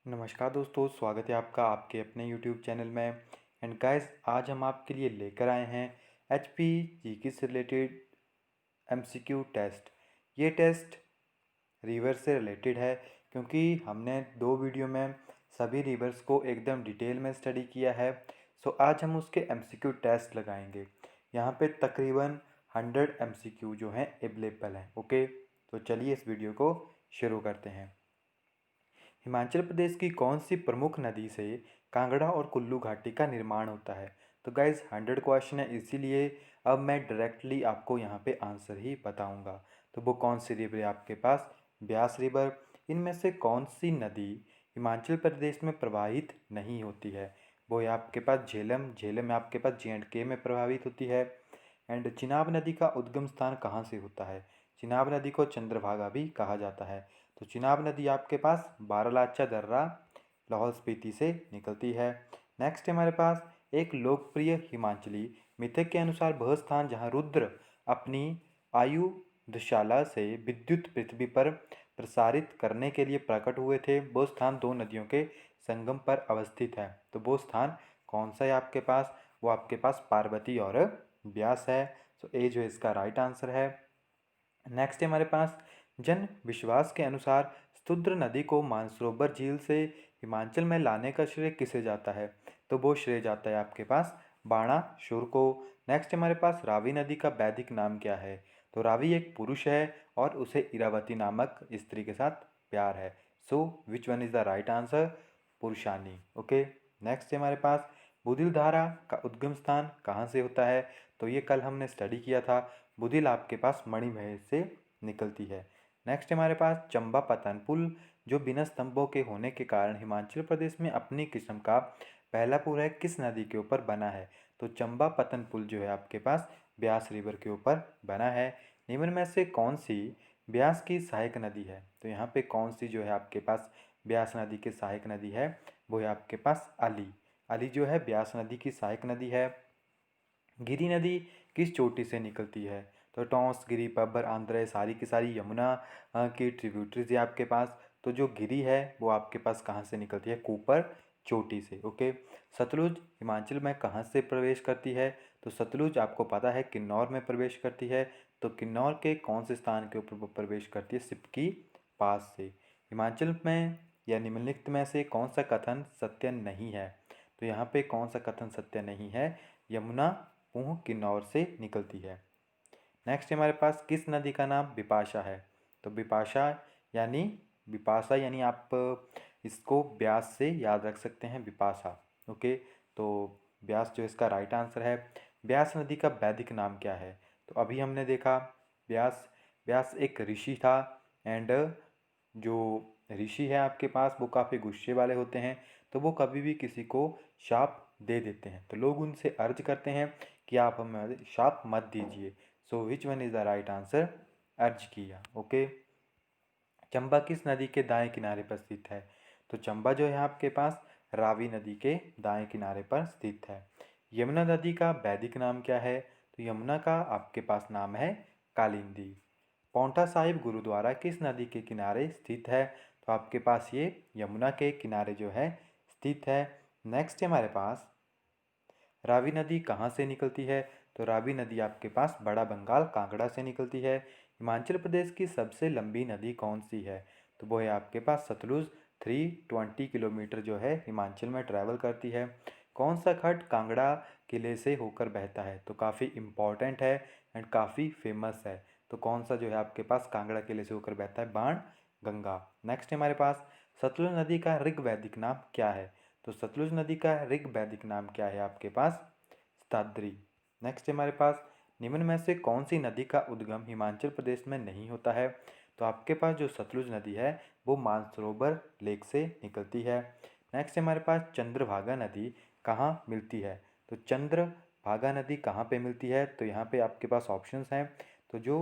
नमस्कार दोस्तों, स्वागत है आपका आपके अपने यूट्यूब चैनल में। एंड गाइस, आज हम आपके लिए लेकर आए हैं एचपी जीके से रिलेटेड एमसीक्यू टेस्ट। ये टेस्ट रिवर से रिलेटेड है क्योंकि हमने दो वीडियो में सभी रिवर्स को एकदम डिटेल में स्टडी किया है। सो आज हम उसके एमसीक्यू टेस्ट लगाएंगे। यहाँ पे तकरीबन 100 एमसीक्यू जो हैं अवेलेबल हैं। ओके, तो चलिए इस वीडियो को शुरू करते हैं। हिमाचल प्रदेश की कौन सी प्रमुख नदी से कांगड़ा और कुल्लू घाटी का निर्माण होता है? तो गाइज 100 क्वेश्चन है, इसीलिए अब मैं डायरेक्टली आपको यहाँ पे आंसर ही बताऊँगा। तो वो कौन सी रिवर है आपके पास? ब्यास रिवर। इनमें से कौन सी नदी हिमाचल प्रदेश में प्रवाहित नहीं होती है? वो है आपके पास झेलम। झेलम आपके पास J&K में प्रभावित होती है। एंड चिनाब नदी का उद्गम स्थान कहाँ से होता है? चिनाब नदी को चंद्रभागा भी कहा जाता है। तो चिनाब नदी आपके पास बारालाचा दर्रा लाहौल स्पीति से निकलती है। नेक्स्ट है हमारे पास एक लोकप्रिय हिमाचली मिथक के अनुसार वह स्थान जहाँ रुद्र अपनी आयु दुशाला से विद्युत पृथ्वी पर प्रसारित करने के लिए प्रकट हुए थे, वो स्थान दो नदियों के संगम पर अवस्थित है। तो वो स्थान कौन सा है आपके पास? वो आपके पास पार्वती और ब्यास है। सो ए जो इसका राइट आंसर है। नेक्स्ट है हमारे पास जन विश्वास के अनुसार स्तुद्र नदी को मानसरोवर झील से हिमाचल में लाने का श्रेय किसे जाता है? तो वो श्रेय जाता है आपके पास बाणासुर को। नेक्स्ट हमारे पास रावी नदी का वैदिक नाम क्या है? तो रावी एक पुरुष है और उसे इरावती नामक स्त्री के साथ प्यार है। So which one is the right answer? पुरुषानी। ओके, नेक्स्ट है हमारे पास बुधिल धारा का उद्गम स्थान कहाँ से होता है? तो ये कल हमने स्टडी किया था। बुधिल आपके पास मणिमहेश से निकलती है। नेक्स्ट हमारे पास चंबा पतन पुल जो बिना स्तंभों के होने के कारण हिमाचल प्रदेश में अपनी किस्म का पहला पुल है, किस नदी के ऊपर बना है? तो चंबा पतन पुल जो है आपके पास ब्यास रिवर के ऊपर बना है। निम्न में से कौन सी ब्यास की सहायक नदी है? तो यहाँ पे कौन सी जो है आपके पास ब्यास नदी की सहायक नदी है? वो है आपके पास अली। अली जो है ब्यास नदी की सहायक नदी है। गिरी नदी किस चोटी से निकलती है? तो टॉन्स, गिरी, पब्बर, आंध्र सारी की सारी यमुना की ट्रिब्यूटरीज है आपके पास। तो जो गिरी है वो आपके पास कहाँ से निकलती है? कुपर चोटी से। ओके, सतलुज हिमाचल में कहाँ से प्रवेश करती है? तो सतलुज आपको पता है किन्नौर में प्रवेश करती है। तो किन्नौर के कौन से स्थान के ऊपर वो प्रवेश करती है? सिपकी पास से। हिमाचल में या निम्नलिखित में से कौन सा कथन सत्य नहीं है? तो यहाँ पे कौन सा कथन सत्य नहीं है? यमुना पूह किन्नौर से निकलती है। नेक्स्ट हमारे पास किस नदी का नाम बिपाशा है? तो बिपाशा यानी आप इसको ब्यास से याद रख सकते हैं, बिपाशा। ओके, तो ब्यास जो इसका राइट आंसर है। ब्यास नदी का वैदिक नाम क्या है? तो अभी हमने देखा ब्यास ब्यास एक ऋषि था। एंड जो ऋषि है आपके पास वो काफ़ी गुस्से वाले होते हैं, तो वो कभी भी किसी को शाप दे देते हैं। तो लोग उनसे अर्ज करते हैं कि आप हमें शाप मत दीजिए। So which one is the right answer? अर्ज किया। ओके, चंबा किस नदी के दाएं किनारे पर स्थित है? तो चंबा जो है आपके पास रावी नदी के दाएं किनारे पर स्थित है। यमुना नदी का वैदिक नाम क्या है? तो यमुना का आपके पास नाम है कालिंदी। पांवटा साहिब गुरुद्वारा किस नदी के किनारे स्थित है? तो आपके पास ये यमुना के किनारे जो है स्थित है। नेक्स्ट है हमारे पास रावी नदी कहाँ से निकलती है? तो रावी नदी आपके पास बड़ा बंगाल कांगड़ा से निकलती है। हिमाचल प्रदेश की सबसे लंबी नदी कौन सी है? तो वो है आपके पास सतलुज। 320 किलोमीटर जो है हिमाचल में ट्रैवल करती है। कौन सा खड्ड कांगड़ा किले से होकर बहता है? तो काफ़ी इम्पॉर्टेंट है एंड काफ़ी फेमस है। तो कौन सा जो है आपके पास कांगड़ा किले से होकर बहता है? बाण गंगा। नेक्स्ट हमारे पास सतलुज नदी का ऋग वैदिक नाम क्या है? तो सतलुज नदी का ऋग वैदिक नाम क्या है आपके पास? स्ताद्री। नेक्स्ट हमारे पास निम्न में से कौन सी नदी का उद्गम हिमाचल प्रदेश में नहीं होता है? तो आपके पास जो सतलुज नदी है वो मानसरोवर लेक से निकलती है। नेक्स्ट हमारे पास चंद्रभागा नदी कहाँ मिलती है? तो चंद्रभागा नदी कहाँ पे मिलती है? तो यहाँ पे आपके पास ऑप्शंस हैं। तो जो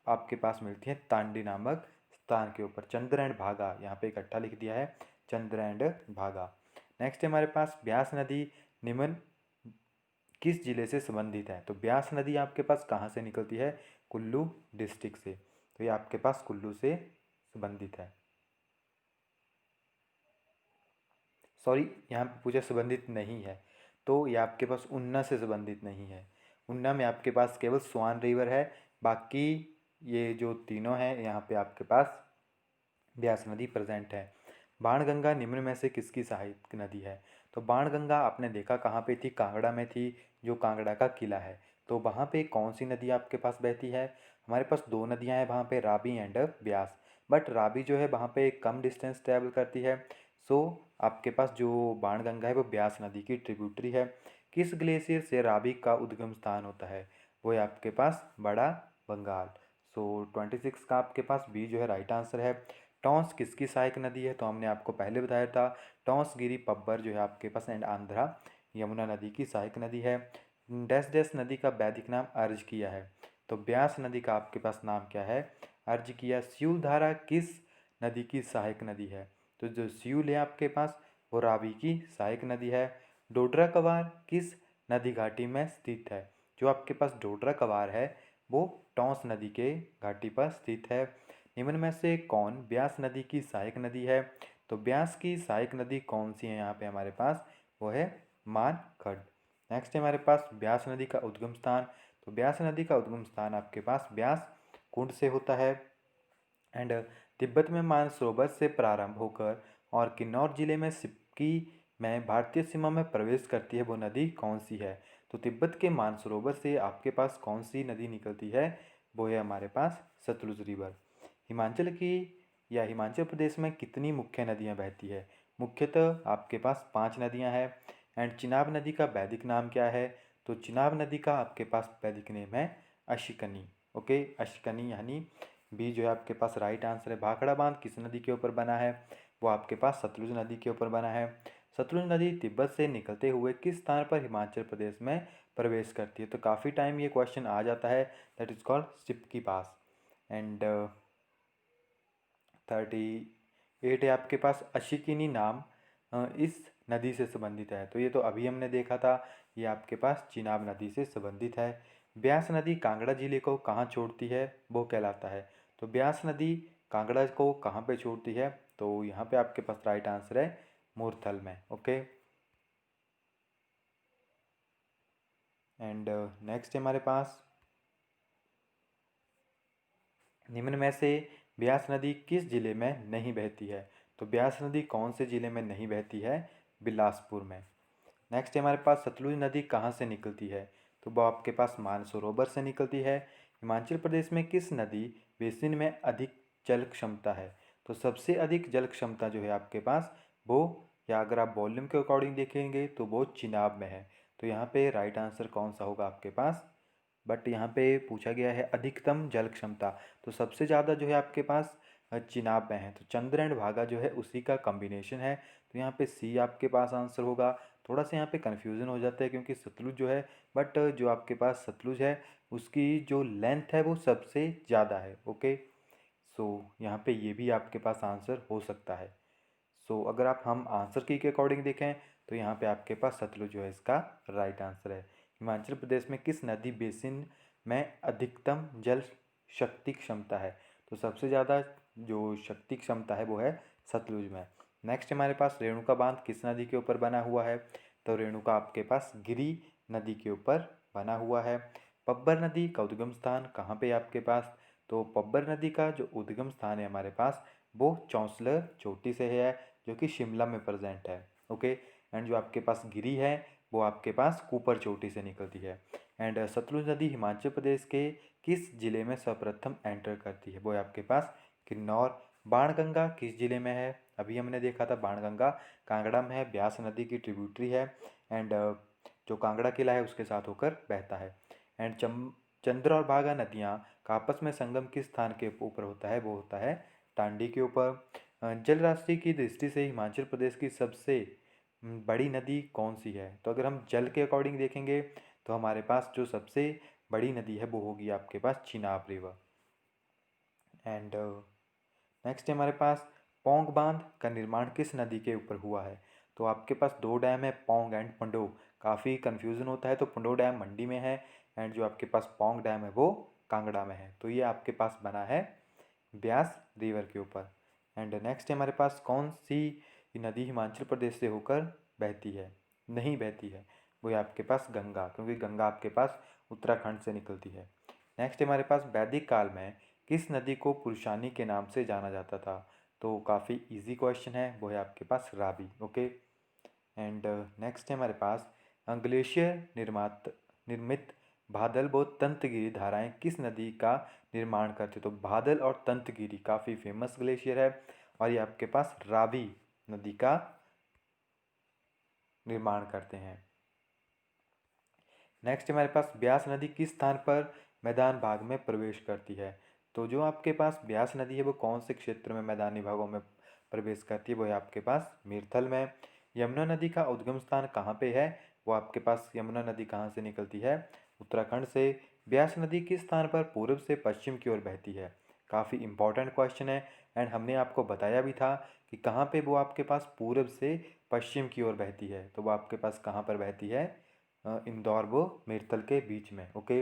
आपके पास मिलती है तांडी नामक स्थान के ऊपर। चंद्र एंड भागा यहाँ पे इकट्ठा लिख दिया है, चंद्र एंड भागा। नेक्स्ट हमारे पास ब्यास नदी निम्न किस जिले से संबंधित है? तो ब्यास नदी आपके पास कहाँ से निकलती है? कुल्लू डिस्ट्रिक्ट से। तो ये आपके पास कुल्लू से संबंधित है। सॉरी, यहाँ पे पूछा संबंधित नहीं है, तो ये आपके पास उन्ना से संबंधित नहीं है। उन्ना में आपके पास केवल स्वान रिवर है, बाकी ये जो तीनों हैं यहाँ पे आपके पास ब्यास नदी प्रेजेंट है। बाणगंगा निम्न में से किसकी सहायक नदी है? तो बाणगंगा आपने देखा कहाँ पे थी? कांगड़ा में थी, जो कांगड़ा का किला है। तो वहाँ पे कौन सी नदी आपके पास बहती है? हमारे पास दो नदियाँ हैं वहाँ पे, रावी एंड ब्यास। बट रावी जो है वहाँ पे कम डिस्टेंस ट्रैवल करती है। सो आपके पास जो बाणगंगा है वो ब्यास नदी की ट्रिब्यूटरी है। किस ग्लेशियर से रावी का उद्गम स्थान होता है? वो है आपके पास बड़ा बंगाल। सो 26 का आपके पास बी जो है राइट आंसर है। टॉन्स किसकी सहायक नदी है? तो हमने आपको पहले बताया था, टॉन्स गिरी पब्बर जो है आपके पास एंड आंध्रा यमुना नदी की सहायक नदी है। डैश डैश नदी का वैदिक नाम अर्ज किया है? तो ब्यास नदी का आपके पास नाम क्या है? अर्ज किया। स्यूल धारा किस नदी की सहायक नदी है? तो जो स्यूल है आपके पास वो रावी की सहायक नदी है। डोडरा कवार किस नदी घाटी में स्थित है? जो आपके पास डोडरा कवार है वो टॉन्स नदी के घाटी पर स्थित है। निम्न में से कौन ब्यास नदी की सहायक नदी है? तो ब्यास की सहायक नदी कौन सी है यहाँ पे हमारे पास? वो है मानखड। नेक्स्ट है हमारे पास ब्यास नदी का उद्गम स्थान। तो ब्यास नदी का उद्गम स्थान आपके पास ब्यास कुंड से होता है एंड तिब्बत में मानसरोवर से प्रारंभ होकर और किन्नौर जिले में सिक्की में भारतीय सीमा में प्रवेश करती है वो नदी कौन सी है? तो तिब्बत के मानसरोवर से आपके पास कौन सी नदी निकलती है? वो है हमारे पास सतलुज रिवर। हिमाचल की या हिमाचल प्रदेश में कितनी मुख्य नदियाँ बहती है? मुख्यतः आपके पास 5 नदियाँ हैं। एंड चिनाब नदी का वैदिक नाम क्या है? तो चिनाब नदी का आपके पास वैदिक नेम है अशिकनी। ओके, अशिकनी यानी बी जो है आपके पास राइट आंसर है। भाखड़ा बांध किस नदी के ऊपर बना है? वो आपके पास सतलुज नदी के ऊपर बना है। सतलुज नदी तिब्बत से निकलते हुए किस स्थान पर हिमाचल प्रदेश में प्रवेश करती है? तो काफ़ी टाइम ये क्वेश्चन आ जाता है, दैट इज कॉल्ड सिपकी पास। एंड 38 है आपके पास अशिकिनी नाम इस नदी से संबंधित है? तो ये तो अभी हमने देखा था, ये आपके पास चिनाब नदी से संबंधित है। ब्यास नदी कांगड़ा जिले को कहाँ छोड़ती है? वो कहलाता है? तो ब्यास नदी कांगड़ा को कहाँ पे छोड़ती है? तो यहाँ पे आपके पास राइट आंसर है मूर्थल में। ओके, एंड नेक्स्ट है हमारे पास, निम्न में से ब्यास नदी किस जिले में नहीं बहती है? तो ब्यास नदी कौन से जिले में नहीं बहती है? बिलासपुर में। नेक्स्ट है हमारे पास सतलुज नदी कहाँ से निकलती है? तो वो आपके पास मानसरोवर से निकलती है। हिमाचल प्रदेश में किस नदी बेसिन में अधिक जल क्षमता है? तो सबसे अधिक जल क्षमता जो है आपके पास वो, या अगर आप वॉल्यूम के अकॉर्डिंग देखेंगे तो वो चिनाब में है। तो यहाँ पे राइट आंसर कौन सा होगा आपके पास? बट यहाँ पे पूछा गया है अधिकतम जल क्षमता, तो सबसे ज़्यादा जो है आपके पास चिनाब में है। तो चंद्र एंड भागा जो है उसी का कॉम्बिनेशन है। तो यहाँ पे सी आपके पास आंसर होगा। थोड़ा सा यहाँ पे कन्फ्यूज़न हो जाता है क्योंकि सतलुज जो है, बट जो आपके पास सतलुज है उसकी जो लेंथ है वो सबसे ज़्यादा है। ओके, सो यहाँ पे ये भी आपके पास आंसर हो सकता है। सो अगर आप हम आंसर की के अकॉर्डिंग देखें तो यहाँ पे आपके पास सतलुज जो है इसका राइट आंसर है। हिमाचल प्रदेश में किस नदी बेसिन में अधिकतम जल शक्ति क्षमता है? तो सबसे ज़्यादा जो शक्ति क्षमता है वो है सतलुज में। नेक्स्ट हमारे पास रेणुका बांध किस नदी के ऊपर बना हुआ है? तो रेणुका आपके पास गिरी नदी के ऊपर बना हुआ है। पब्बर नदी का उद्गम स्थान कहाँ पे है आपके पास? तो पब्बर नदी का जो उद्गम स्थान है हमारे पास वो चौंसलर चोटी से है, जो कि शिमला में प्रेजेंट है। ओके, एंड जो आपके पास गिरी है वो आपके पास कुपर चोटी से निकलती है। एंड सतलुज नदी हिमाचल प्रदेश के किस जिले में सर्वप्रथम एंटर करती है? वो है आपके पास किन्नौर। बाणगंगा किस जिले में है? अभी हमने देखा था बाणगंगा कांगड़ा में है, ब्यास नदी की ट्रिब्यूटरी है एंड जो कांगड़ा किला है उसके साथ होकर बहता है। एंड चंद्र और भागा नदियाँ का आपस में संगम किस स्थान के ऊपर होता है? वो होता है टांडी के ऊपर। जल राशि की दृष्टि से हिमाचल प्रदेश की सबसे बड़ी नदी कौन सी है? तो अगर हम जल के अकॉर्डिंग देखेंगे तो हमारे पास जो सबसे बड़ी नदी है वो होगी आपके पास चिनाब रिवर। एंड नेक्स्ट है हमारे पास पौंग बांध का निर्माण किस नदी के ऊपर हुआ है? तो आपके पास दो डैम है, पौंग एंड पंडो। काफ़ी कन्फ्यूज़न होता है, तो पंडो डैम मंडी में है एंड जो आपके पास पौंग डैम है वो कांगड़ा में है। तो ये आपके पास बना है ब्यास रिवर के ऊपर। एंड नेक्स्ट है हमारे पास कौन सी ये नदी हिमाचल प्रदेश से होकर बहती है, नहीं बहती है, वो है आपके पास गंगा, क्योंकि गंगा आपके पास उत्तराखंड से निकलती है। नेक्स्ट हमारे पास वैदिक काल में किस नदी को पुरुषानी के नाम से जाना जाता था? तो काफ़ी इजी क्वेश्चन है, वो है आपके पास रावी। ओके। एंड नेक्स्ट है हमारे पास ग्लेशियर निर्मित भादल व तंतगिरी धाराएं किस नदी का निर्माण करते? तो भादल और तंतगिरी काफ़ी फेमस ग्लेशियर है और ये आपके पास रावी नदी का निर्माण करते हैं। नेक्स्ट हमारे पास ब्यास नदी किस स्थान पर मैदान भाग में प्रवेश करती है? तो जो आपके पास ब्यास नदी है वो कौन से क्षेत्र में मैदानी भागों में प्रवेश करती है? वो है आपके पास मीरथल में। यमुना नदी का उद्गम स्थान कहाँ पे है? वो आपके पास यमुना नदी कहाँ से निकलती है? उत्तराखंड से। ब्यास नदी किस स्थान पर पूर्व से पश्चिम की ओर बहती है? काफ़ी इंपॉर्टेंट क्वेश्चन है एंड हमने आपको बताया भी था कि कहाँ पे वो आपके पास पूर्व से पश्चिम की ओर बहती है। तो वो आपके पास कहाँ पर बहती है? इंदौर व मीरतल के बीच में। ओके।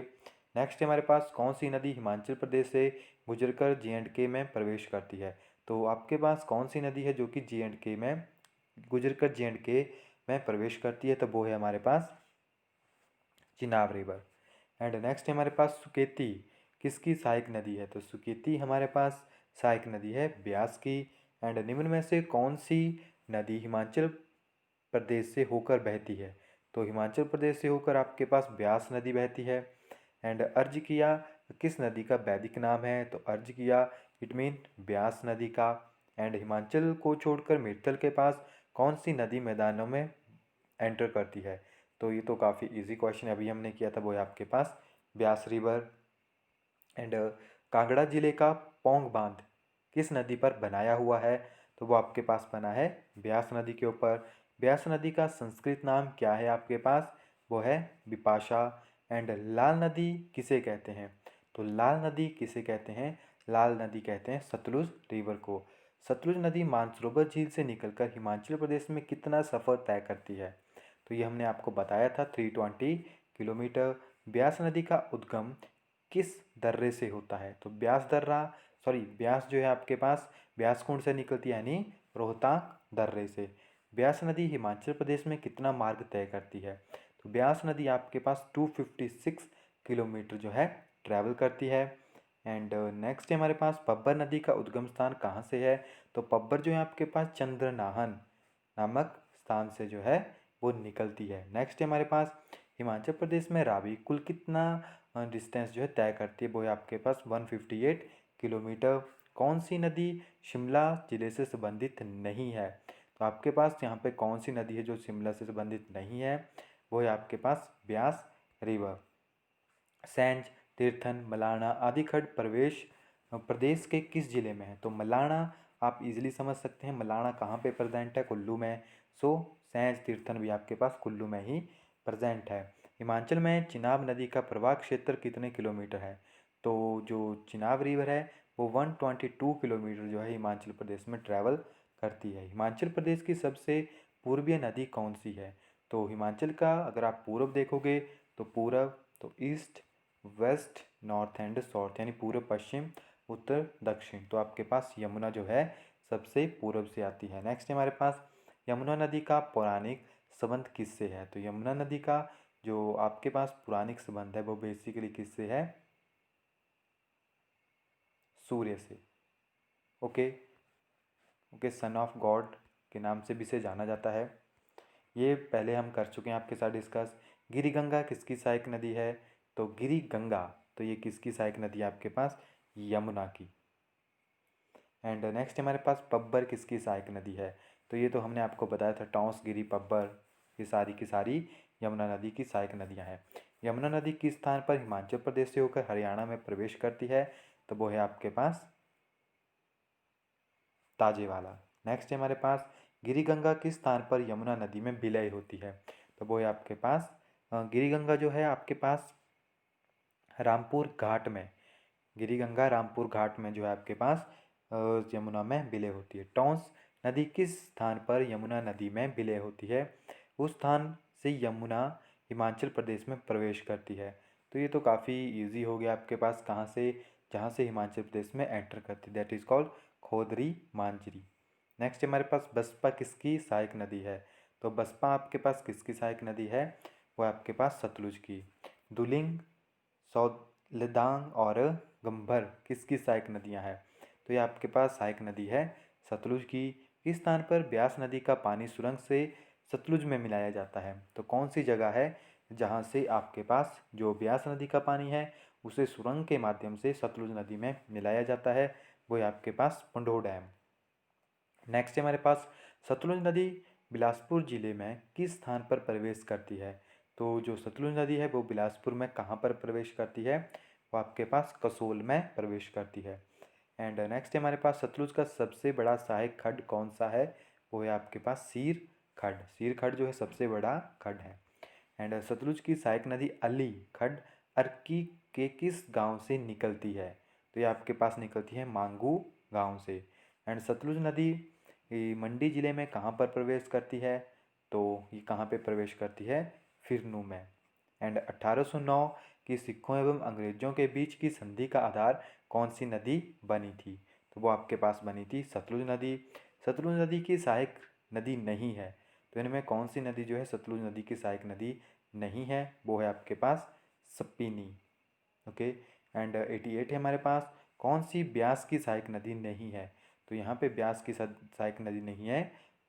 नेक्स्ट हमारे पास कौन सी नदी हिमाचल प्रदेश से गुजरकर J&K में प्रवेश करती है? तो आपके पास कौन सी नदी है जो कि J&K में गुजरकर J&K में प्रवेश करती है? तो वो है हमारे पास चिनाब रिवर। एंड नेक्स्ट हमारे पास सुकेती किसकी सहायक नदी है? तो सुकेती हमारे पास सहायक नदी है ब्यास की। एंड निम्न में से कौन सी नदी हिमाचल प्रदेश से होकर बहती है? तो हिमाचल प्रदेश से होकर आपके पास ब्यास नदी बहती है। एंड अर्जिकिया किस नदी का वैदिक नाम है? तो अर्जिकिया इट मीन ब्यास नदी का। एंड हिमाचल को छोड़कर मीरतल के पास कौन सी नदी मैदानों में एंटर करती है? तो ये तो काफ़ी इजी क्वेश्चन अभी हमने किया था, वो है आपके पास ब्यास रिवर। एंड कांगड़ा जिले का पौंग बांध किस नदी पर बनाया हुआ है? तो वो आपके पास बना है ब्यास नदी के ऊपर। ब्यास नदी का संस्कृत नाम क्या है आपके पास? वो है बिपाशा। एंड लाल नदी किसे कहते हैं? तो लाल नदी किसे कहते हैं? लाल नदी कहते हैं सतलुज रिवर को। सतलुज नदी मानसरोवर झील से निकलकर हिमाचल प्रदेश में कितना सफ़र तय करती है? तो ये हमने आपको बताया था 320 किलोमीटर। ब्यास नदी का उद्गम किस दर्रे से होता है? तो ब्यास दर्रा ब्यास जो है आपके पास ब्यास कुंड से निकलती है, यानी रोहतांग दर्रे से। ब्यास नदी हिमाचल प्रदेश में कितना मार्ग तय करती है? तो ब्यास नदी आपके पास 256 किलोमीटर जो है ट्रैवल करती है। एंड नेक्स्ट है हमारे पास पब्बर नदी का उद्गम स्थान कहाँ से है? तो पब्बर जो है आपके पास चंद्रनाहन नामक स्थान से जो है वो निकलती है। नेक्स्ट है हमारे पास हिमाचल प्रदेश में रावी कुल कितना डिस्टेंस जो है तय करती है? वो है आपके पास 158 किलोमीटर। कौन सी नदी शिमला जिले से संबंधित नहीं है? तो आपके पास यहाँ पे कौन सी नदी है जो शिमला से संबंधित नहीं है? वो है आपके पास ब्यास रिवर। सैंज, तीर्थन, मलाणा आदि खंड प्रदेश के किस जिले में है? तो मलाणा आप इजीली समझ सकते हैं, मलाणा कहाँ पे प्रेजेंट है? कुल्लू में। सो सैंज तीर्थन भी आपके पास कुल्लू में ही प्रेजेंट है। हिमाचल में चिनाब नदी का प्रवाह क्षेत्र कितने किलोमीटर है? तो जो चिनाब रिवर है वो 122 किलोमीटर जो है हिमाचल प्रदेश में ट्रैवल करती है। हिमाचल प्रदेश की सबसे पूर्वीय नदी कौन सी है? तो हिमाचल का अगर आप पूर्व देखोगे तो पूर्व, तो east, west, north and south, यानी पूर्व पश्चिम उत्तर दक्षिण। तो आपके पास यमुना जो है सबसे पूर्व से आती है। नेक्स्ट है हमारे पास यमुना नदी का पौराणिक संबंध किससे है? तो यमुना नदी का जो आपके पास पौराणिक संबंध है वो बेसिकली किससे है? सूर्य से। Okay. Okay, son of God के नाम से भी इसे जाना जाता है। ये पहले हम कर चुके हैं आपके साथ डिस्कस। गिरी गंगा किसकी सहायक नदी है? तो गिरी गंगा, तो ये किसकी सहायक नदी है आपके पास? यमुना की। एंड नेक्स्ट हमारे पास पब्बर किसकी सहायक नदी है? तो ये तो हमने आपको बताया था, टॉन्स, गिरी, पब्बर, ये सारी की सारी यमुना नदी की सहायक नदियाँ हैं। यमुना नदी किस स्थान पर हिमाचल प्रदेश से होकर हरियाणा में प्रवेश करती है? तो वो है आपके पास ताजेवाला। नेक्स्ट है हमारे पास गिरी गंगा किस स्थान पर यमुना नदी में विलय होती है? तो वो है आपके पास गिरी गंगा जो है आपके पास रामपुर घाट में, गिरी गंगा रामपुर घाट में जो है आपके पास यमुना में विलय होती है। टॉन्स नदी किस स्थान पर यमुना नदी में विलय होती है? उस स्थान से यमुना हिमाचल प्रदेश में प्रवेश करती है। तो ये तो काफ़ी इजी हो गया आपके पास, जहाँ से हिमाचल प्रदेश में एंटर करती है, that is called खोदरी Manjari. Next हमारे पास बसपा किसकी सहायक नदी है? तो बसपा आपके पास किसकी सहायक नदी है? वो आपके पास सतलुज की। दुलिंग, सौलदांग और गंभर किसकी सहायक नदियां हैं? तो ये आपके पास सहायक नदी है सतलुज की। किस स्थान पर ब्यास नदी का पानी सुरंग से सतलुज में मिलाया जाता है? तो कौन सी जगह है जहाँ से आपके पास जो ब्यास नदी का पानी है उसे सुरंग के माध्यम से सतलुज नदी में मिलाया जाता है? वो है आपके पास पंडो डैम। नेक्स्ट हमारे पास सतलुज नदी बिलासपुर जिले में किस स्थान पर प्रवेश करती है? तो जो सतलुज नदी है वो बिलासपुर में कहाँ पर प्रवेश करती है? वो आपके पास कसोल में प्रवेश करती है। एंड नेक्स्ट हमारे पास सतलुज का सबसे बड़ा सहायक खड्ड कौन सा है? वो है आपके पास सीर खड्ड। सीर खड्ड जो है सबसे बड़ा खड्ड है। एंड सतलुज की सहायक नदी अली खड्ड अर्की के किस गांव से निकलती है? तो ये आपके पास निकलती है मांगू गांव से। एंड सतलुज नदी मंडी जिले में कहाँ पर प्रवेश करती है? तो ये कहाँ पे प्रवेश करती है? फिरनू में। एंड 1809 की सिखों एवं अंग्रेजों के बीच की संधि का आधार कौन सी नदी बनी थी? तो वो आपके पास बनी थी सतलुज नदी। सतलुज नदी की सहायक नदी नहीं है, तो इनमें कौन सी नदी जो है सतलुज नदी की सहायक नदी नहीं है? वो है आपके पास सप्पिनी। ओके। एंड 88 है हमारे पास कौन सी ब्यास की सहायक नदी नहीं है? तो यहाँ पे ब्यास की सहायक नदी नहीं है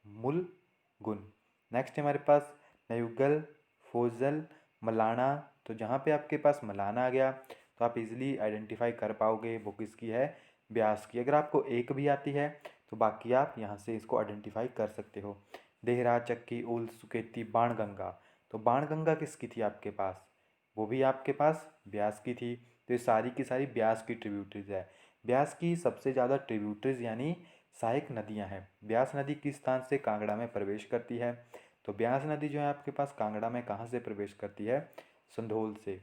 मुलगुन। नेक्स्ट हमारे पास नयुगल, फोजल, मलाना। तो जहाँ पे आपके पास मलाना आ गया तो आप इजीली आइडेंटिफाई कर पाओगे वो किसकी है? ब्यास की। अगर आपको एक भी आती है तो बाकी आप यहाँ से इसको आइडेंटिफाई कर सकते हो। देहरा, चक्की, उल, सुकेती, बाणगंगा। तो बाणगंगा किसकी थी आपके पास? वो भी आपके पास ब्यास की थी। तो ये सारी की सारी ब्यास की ट्रिब्यूटरीज है। ब्यास की सबसे ज़्यादा ट्रिब्यूटरीज यानी सहायक नदियाँ हैं। ब्यास नदी किस स्थान से कांगड़ा में प्रवेश करती है? तो ब्यास नदी जो है आपके पास कांगड़ा में कहाँ से प्रवेश करती है? संधोल से।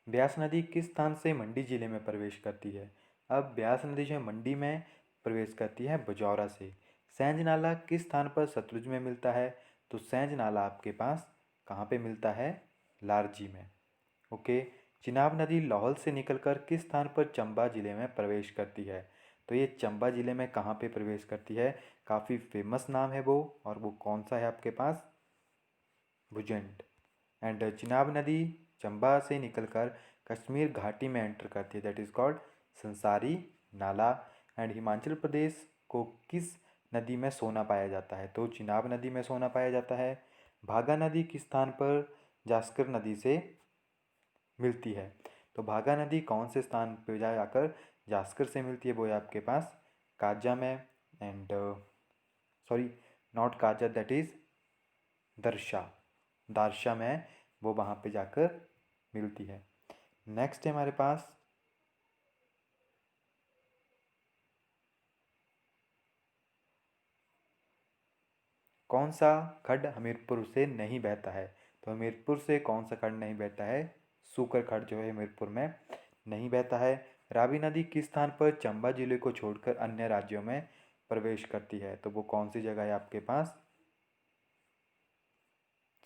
ब्यास नदी किस स्थान से मंडी जिले में प्रवेश करती है? अब ब्यास नदी जो है मंडी में प्रवेश करती है बजौरा से। सैंज नाला किस स्थान पर सतलुज में मिलता है? तो सैंज नाला आपके पास कहाँ पे मिलता है? लारजी में। ओके। चिनाब नदी लाहौल से निकलकर किस स्थान पर चंबा जिले में प्रवेश करती है? तो ये चंबा जिले में कहाँ पे प्रवेश करती है? काफ़ी फेमस नाम है वो, और वो कौन सा है आपके पास? भुजंड। एंड चिनाब नदी चंबा से निकलकर कश्मीर घाटी में एंटर करती है, दैट इज कॉल्ड संसारी नाला। एंड हिमाचल प्रदेश को किस नदी में सोना पाया जाता है? तो चिनाब नदी में सोना पाया जाता है। भागा नदी किस स्थान पर जास्कर नदी से मिलती है? तो भागा नदी कौन से स्थान पर जाकर जास्कर से मिलती है? वो है आपके पास काजा में। And sorry, not Kaza, that is दर्शा। दारशा में वो वहाँ पे जाकर मिलती है। नेक्स्ट है हमारे पास कौन सा खड्ड हमीरपुर से नहीं बहता है? तो हमीरपुर से कौन सा खड्ड नहीं बहता है? सूकर खड्ड जो है हमीरपुर में नहीं बहता है। रावी नदी किस स्थान पर चंबा जिले को छोड़कर अन्य राज्यों में प्रवेश करती है? तो वो कौन सी जगह है आपके पास?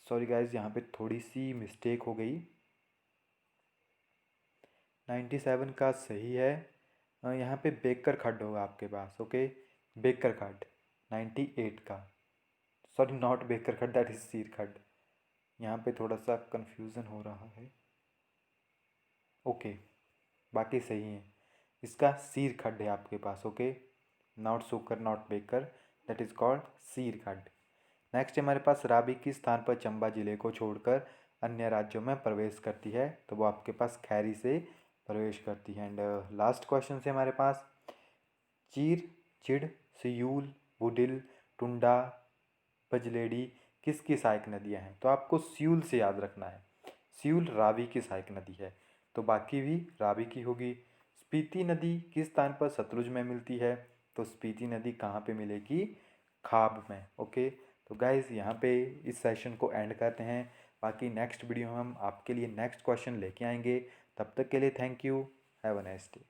सॉरी गाइज, यहाँ पे थोड़ी सी मिस्टेक हो गई। 97 का सही है। यहाँ पे बेकर खड्ड होगा आपके पास। ओके, बेकर खड्ड 98 का। सॉरी, नॉट बेकर खड्ड, दैट इज सीर खड्ड। यहाँ पे थोड़ा सा कंफ्यूजन हो रहा है। ओके, बाकी सही है। इसका सीर खड्ड है आपके पास। ओके, नॉट सुकर, नॉट बेकर, दैट इज कॉल्ड सीर खड्ड। नेक्स्ट हमारे पास रावी किस स्थान पर चंबा जिले को छोड़कर अन्य राज्यों में प्रवेश करती है? तो वो आपके पास खैरी से प्रवेश करती है। एंड लास्ट क्वेश्चन से हमारे पास चीर, चिड़, सियूल, बुडिल, टुंडा, पजलेडी किसकी सहायक नदियाँ हैं? तो आपको सियूल से याद रखना है। सियूल रावी की सहायक नदी है, तो बाकी भी रावी की होगी। स्पीति नदी किस स्थान पर सतलुज में मिलती है? तो स्पीति नदी कहाँ पे मिलेगी? खाब में। ओके, तो गाइज़ यहाँ पे इस सेशन को एंड करते हैं। बाकी नेक्स्ट वीडियो में हम आपके लिए नेक्स्ट क्वेश्चन लेके आएंगे। तब तक के लिए thank you, have a nice day.